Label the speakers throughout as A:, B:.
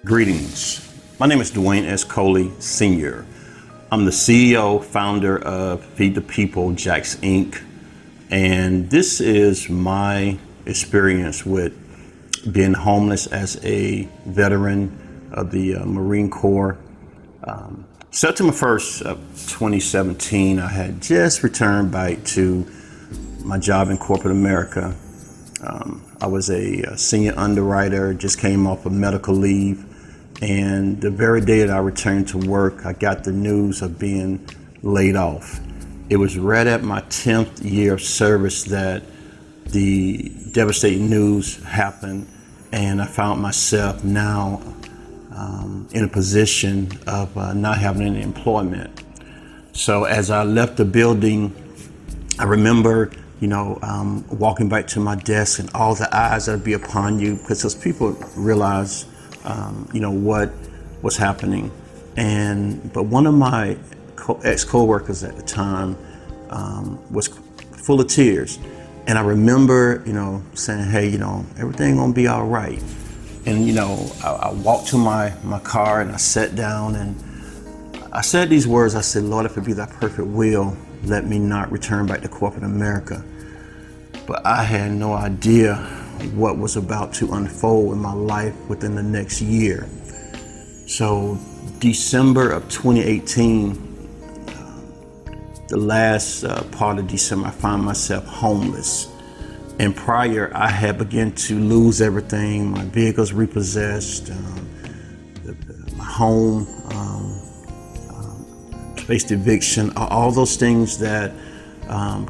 A: Greetings. My name is Dwayne S Coley Sr. I'm the CEO, founder of Feed the People, Jacks Inc. And this is my experience with being homeless as a veteran of the Marine Corps. September 1st of 2017, I had just returned back to my job in corporate America. I was a senior underwriter, just came off of medical leave. And the very day that I returned to work, I got the news of being laid off. It was right at my 10th year of service that the devastating news happened, and I found myself now in a position of not having any employment. So as I left the building, I remember walking back to my desk and all the eyes that would be upon you, because those people realize what was happening. But one of my ex-co-workers at the time was full of tears. And I remember, saying, hey, everything gonna be all right. And, I walked to my car and I sat down and I said these words. I said, Lord, if it be thy perfect will, let me not return back to corporate America. But I had no idea what was about to unfold in my life within the next year. So December of 2018, the last part of December, I found myself homeless. And prior, I had begun to lose everything. My vehicles repossessed, my home, faced eviction, all those things that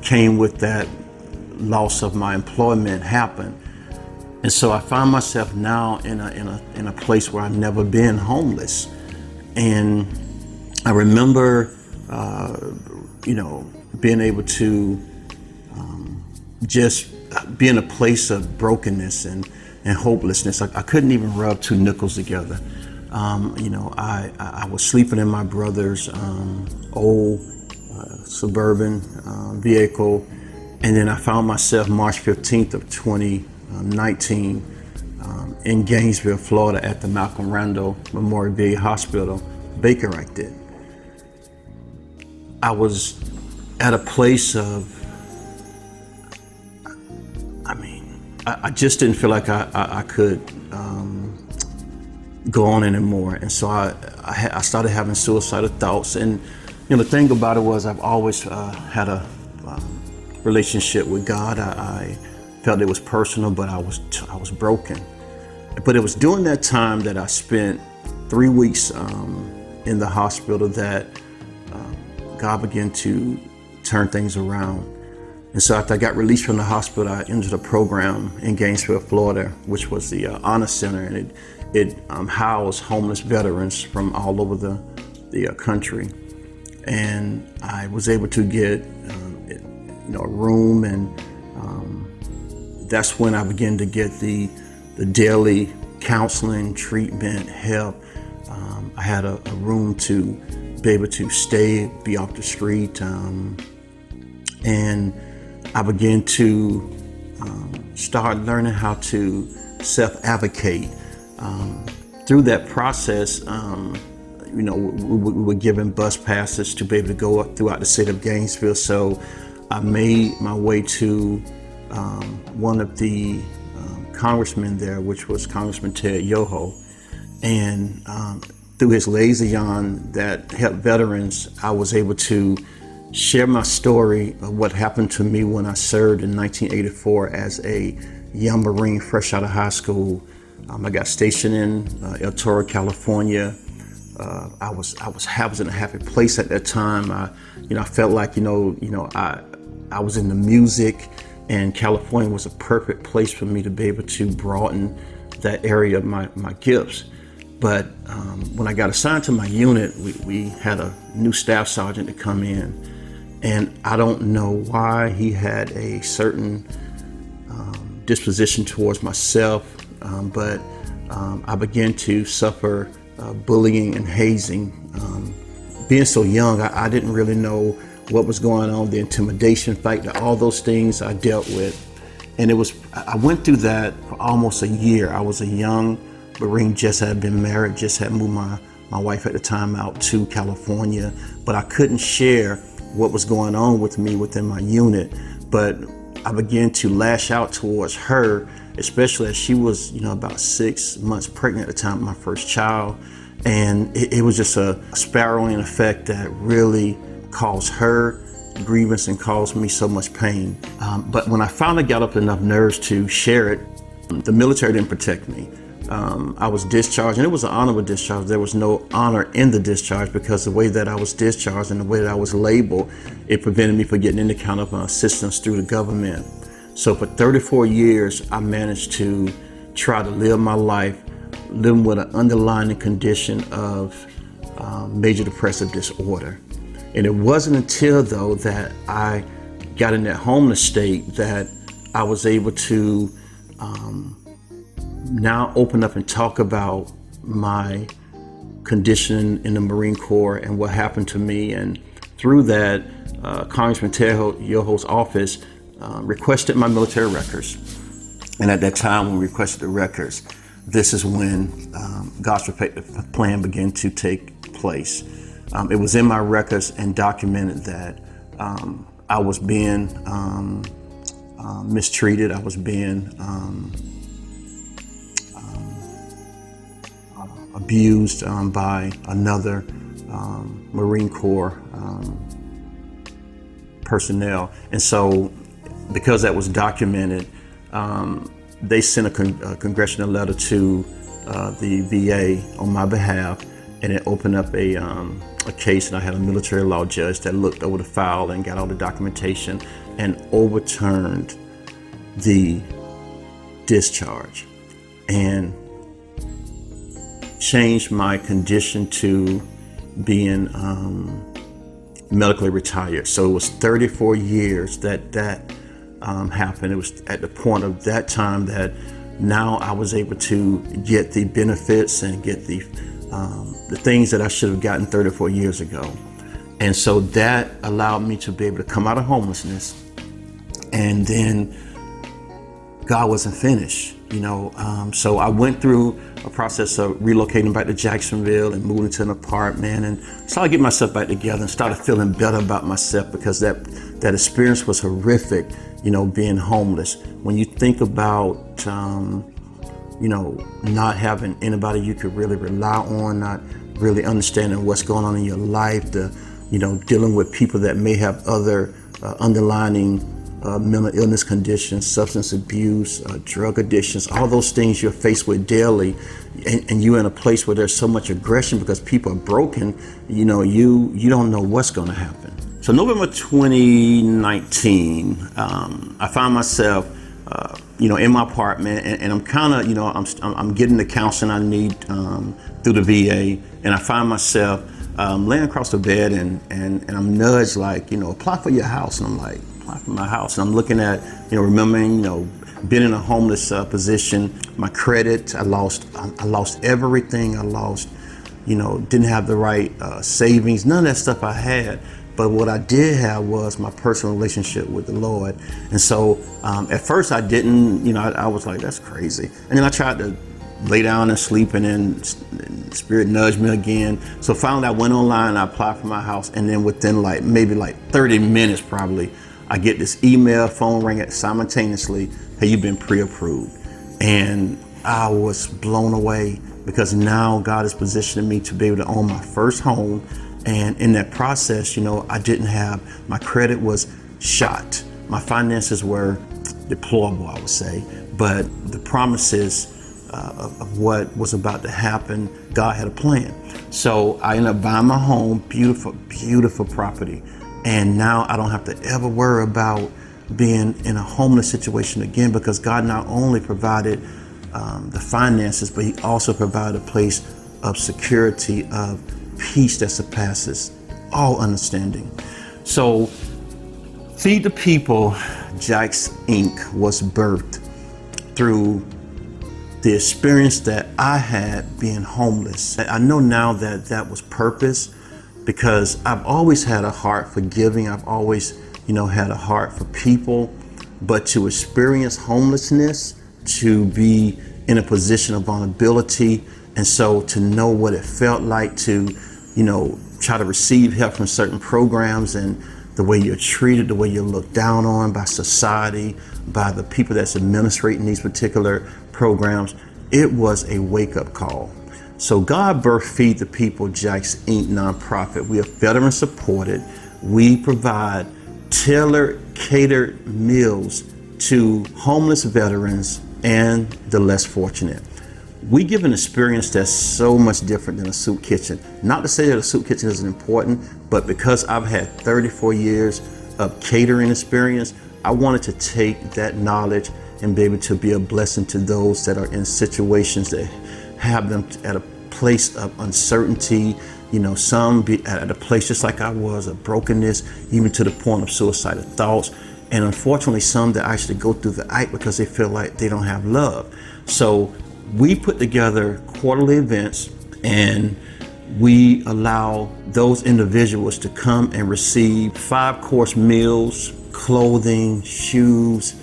A: came with that loss of my employment happened. And so I found myself now in a place where I've never been, homeless. And I remember, being able to just be in a place of brokenness and hopelessness. I couldn't even rub two nickels together. I was sleeping in my brother's old suburban vehicle. And then I found myself March 15th of 2019 in Gainesville, Florida at the Malcolm Randall Memorial VA Hospital, Baker acted. I was at a place of, I just didn't feel like I could go on anymore. And so I started having suicidal thoughts. And the thing about it was I've always had a relationship with God. I felt it was personal, but I was broken. But it was during that time that I spent 3 weeks in the hospital that God began to turn things around. And so after I got released from the hospital, I entered a program in Gainesville, Florida, which was the Honor Center, and it housed homeless veterans from all over the country. And I was able to get a room, and that's when I began to get the daily counseling, treatment, help. I had a room to be able to stay, be off the street, and I began to start learning how to self-advocate. Through that process, we were given bus passes to be able to go up throughout the city of Gainesville. So I made my way to one of the congressmen there, which was Congressman Ted Yoho. And through his liaison that helped veterans, I was able to share my story of what happened to me when I served in 1984 as a young Marine fresh out of high school. I got stationed in El Toro, California. I was in a happy place at that time. I felt like I was in the music, and California was a perfect place for me to be able to broaden that area of my gifts. But when I got assigned to my unit, we had a new staff sergeant to come in. And I don't know why he had a certain disposition towards myself, but I began to suffer bullying and hazing. Being so young, I didn't really know what was going on, the intimidation factor, all those things I dealt with. And I went through that for almost a year. I was a young Marine, just had been married, just had moved my wife at the time out to California, but I couldn't share what was going on with me within my unit. But I began to lash out towards her, especially as she was, about 6 months pregnant at the time of my first child. And it was just a spiraling effect that really caused her grievance and caused me so much pain. But when I finally got up enough nerves to share it, the military didn't protect me. I was discharged, and it was an honorable discharge. There was no honor in the discharge because the way that I was discharged and the way that I was labeled, it prevented me from getting any kind of assistance through the government. So for 34 years, I managed to try to live my life living with an underlying condition of major depressive disorder. And it wasn't until, though, that I got in that homeless state that I was able to now open up and talk about my condition in the Marine Corps and what happened to me. And through that, Congressman Ted Yoho's office requested my military records. And at that time, when we requested the records, this is when God's plan began to take place. It was in my records and documented that I was being mistreated. I was being abused by another Marine Corps personnel. And so because that was documented, they sent a congressional letter to the VA on my behalf, and it opened up a case, and I had a military law judge that looked over the file and got all the documentation and overturned the discharge and changed my condition to being medically retired. So it was 34 years that happened. It was at the point of that time that now I was able to get the benefits and get the things that I should have gotten 34 years ago. And so that allowed me to be able to come out of homelessness. And then God wasn't finished, so I went through a process of relocating back to Jacksonville and moving to an apartment, and started getting myself back together and started feeling better about myself, because that experience was horrific, being homeless. When you think about, not having anybody you could really rely on, not really understanding what's going on in your life, dealing with people that may have other underlying mental illness conditions, substance abuse, drug addictions, all those things you're faced with daily, and you're in a place where there's so much aggression because people are broken, you don't know what's going to happen. So November 2019, I found myself, in my apartment, and I'm kind of, I'm getting the counseling I need through the VA, and I find myself laying across the bed, and I'm nudged like, apply for your house, and I'm like, apply for my house, and I'm looking at, remembering, being in a homeless position, my credit, I lost everything. I lost, didn't have the right savings, none of that stuff I had. But what I did have was my personal relationship with the Lord. And so at first I didn't, I was like, that's crazy. And then I tried to lay down and sleep, and then Spirit nudged me again. So finally I went online, I applied for my house, and then within maybe 30 minutes probably, I get this email, phone ring simultaneously, hey, you've been pre-approved. And I was blown away, because now God is positioning me to be able to own my first home. And in that process, I didn't have, my credit was shot. My finances were deplorable, I would say. But the promises of what was about to happen, God had a plan. So I ended up buying my home, beautiful, beautiful property. And now I don't have to ever worry about being in a homeless situation again, because God not only provided the finances, but He also provided a place of security, of peace that surpasses all understanding. So Feed the People, Jax Inc. was birthed through the experience that I had being homeless. I know now that that was purpose, because I've always had a heart for giving. I've always, had a heart for people, but to experience homelessness, to be in a position of vulnerability. And so to know what it felt like to, try to receive help from certain programs, and the way you're treated, the way you're looked down on by society, by the people that's administrating these particular programs, it was a wake-up call. So God birthed Feed the People Jax Inc. nonprofit. We are veteran supported. We provide tailored, catered meals to homeless veterans and the less fortunate. We give an experience that's so much different than a soup kitchen. Not to say that a soup kitchen isn't important, but because I've had 34 years of catering experience, I wanted to take that knowledge and be able to be a blessing to those that are in situations that have them at a place of uncertainty, some be at a place just like I was, of brokenness, even to the point of suicidal thoughts. And unfortunately, some that actually go through the act because they feel like they don't have love. So we put together quarterly events, and we allow those individuals to come and receive 5-course meals, clothing, shoes,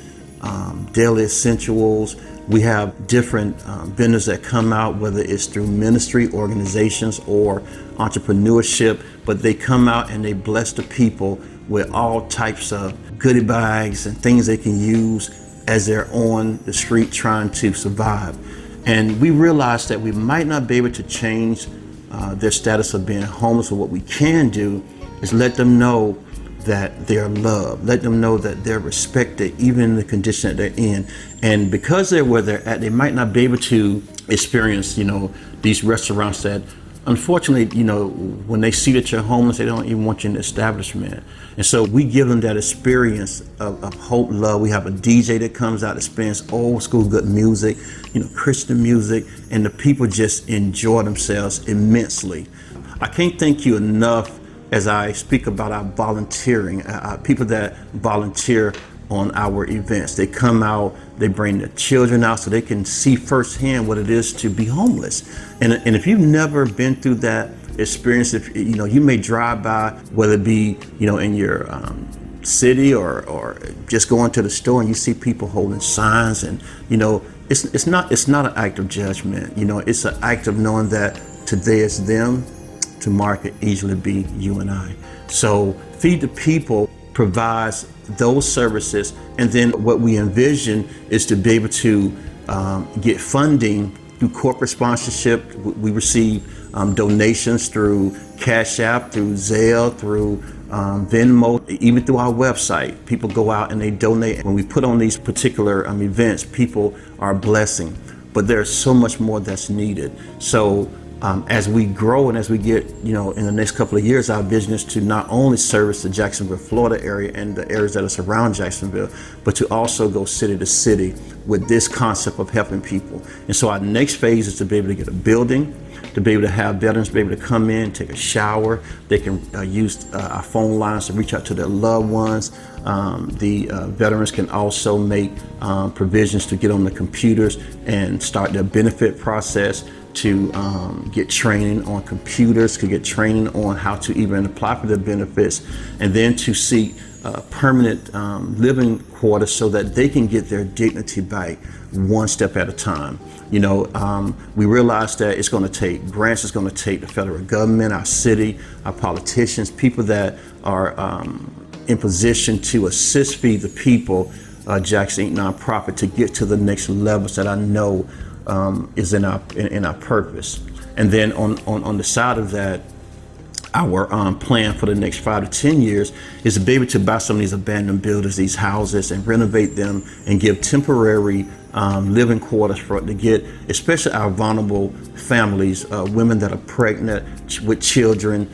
A: daily essentials. We have different vendors that come out, whether it's through ministry, organizations, or entrepreneurship, but they come out and they bless the people with all types of goodie bags and things they can use as they're on the street trying to survive. And we realized that we might not be able to change their status of being homeless, but what we can do is let them know that they're loved, let them know that they're respected, even in the condition that they're in. And because they're where they're at, they might not be able to experience, these restaurants that, unfortunately, when they see that you're homeless, they don't even want you in the establishment. And so we give them that experience of hope, love. We have a DJ that comes out that spins old school good music, Christian music, and the people just enjoy themselves immensely. I can't thank you enough as I speak about our volunteering, people that volunteer on our events. They come out, they bring their children out so they can see firsthand what it is to be homeless. And if you've never been through that experience, if you may drive by, whether it be in your city or just going to the store, and you see people holding signs, and it's not an act of judgment. It's an act of knowing that today is them, tomorrow could easily be you and I. So Feed the People provides those services, and then what we envision is to be able to get funding through corporate sponsorship. We receive donations through Cash App, through Zelle, through Venmo, even through our website. People go out and they donate. When we put on these particular events, people are a blessing, but there's so much more that's needed. So as we grow and as we get, in the next couple of years, our vision is to not only service the Jacksonville, Florida area and the areas that are surround Jacksonville, but to also go city to city with this concept of helping people. And so our next phase is to be able to get a building, to be able to have veterans be able to come in, take a shower. They can use our phone lines to reach out to their loved ones. The veterans can also make provisions to get on the computers and start their benefit process, to get training on computers, to get training on how to even apply for their benefits, and then to seek permanent living quarters so that they can get their dignity back one step at a time. We realize that it's going to take grants, it's going to take the federal government, our city, our politicians, people that are in position to assist Feed the People, Jax Inc. nonprofit, to get to the next levels that I know is in our purpose. And then on the side of that, our plan for the next 5 to 10 years is to be able to buy some of these abandoned buildings, these houses, and renovate them and give temporary living quarters to get, especially our vulnerable families, women that are pregnant with children,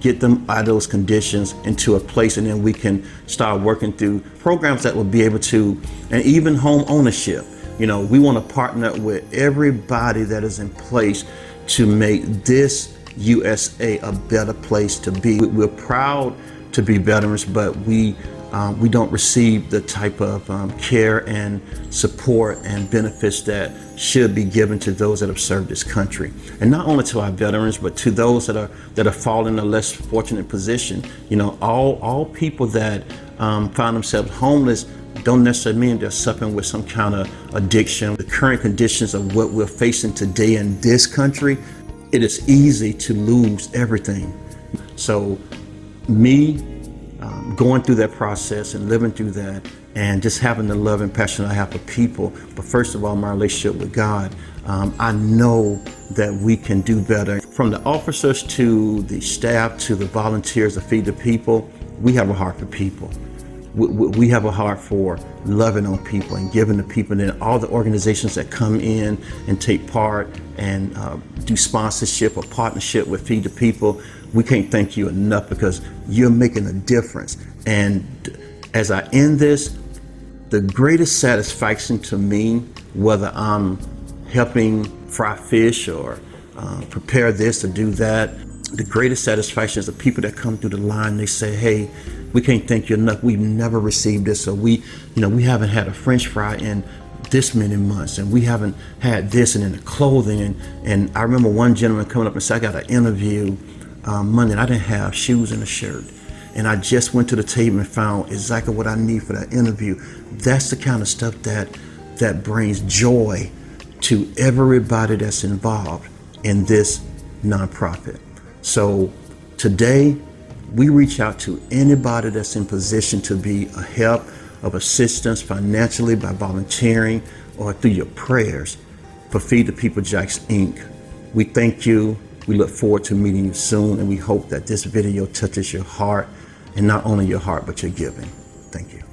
A: get them out of those conditions into a place, and then we can start working through programs that will be able to, and even home ownership. We want to partner with everybody that is in place to make this USA a better place to be. We're proud to be veterans, but we don't receive the type of care and support and benefits that should be given to those that have served this country. And not only to our veterans, but to those that are fallen in a less fortunate position. You know, all people that find themselves homeless don't necessarily mean they're suffering with some kind of addiction. The current conditions of what we're facing today in this country, it is easy to lose everything. So me going through that process and living through that, and just having the love and passion I have for people, but first of all, my relationship with God, I know that we can do better. From the officers to the staff to the volunteers that feed the people, we have a heart for people. We have a heart for loving on people and giving to people, and then all the organizations that come in and take part and do sponsorship or partnership with Feed the People, we can't thank you enough, because you're making a difference. And as I end this, the greatest satisfaction to me, whether I'm helping fry fish or prepare this or do that, the greatest satisfaction is the people that come through the line. They say, hey, we can't thank you enough. We've never received this, or we haven't had a French fry in this many months, and we haven't had this, and in the clothing. And I remember one gentleman coming up and said, I got an interview Monday, and I didn't have shoes and a shirt. And I just went to the table and found exactly what I need for that interview. That's the kind of stuff that brings joy to everybody that's involved in this nonprofit. So today, we reach out to anybody that's in position to be a help, of assistance financially, by volunteering, or through your prayers for Feed the People Jacks Inc. We thank you. We look forward to meeting you soon, and we hope that this video touches your heart, and not only your heart, but your giving. Thank you.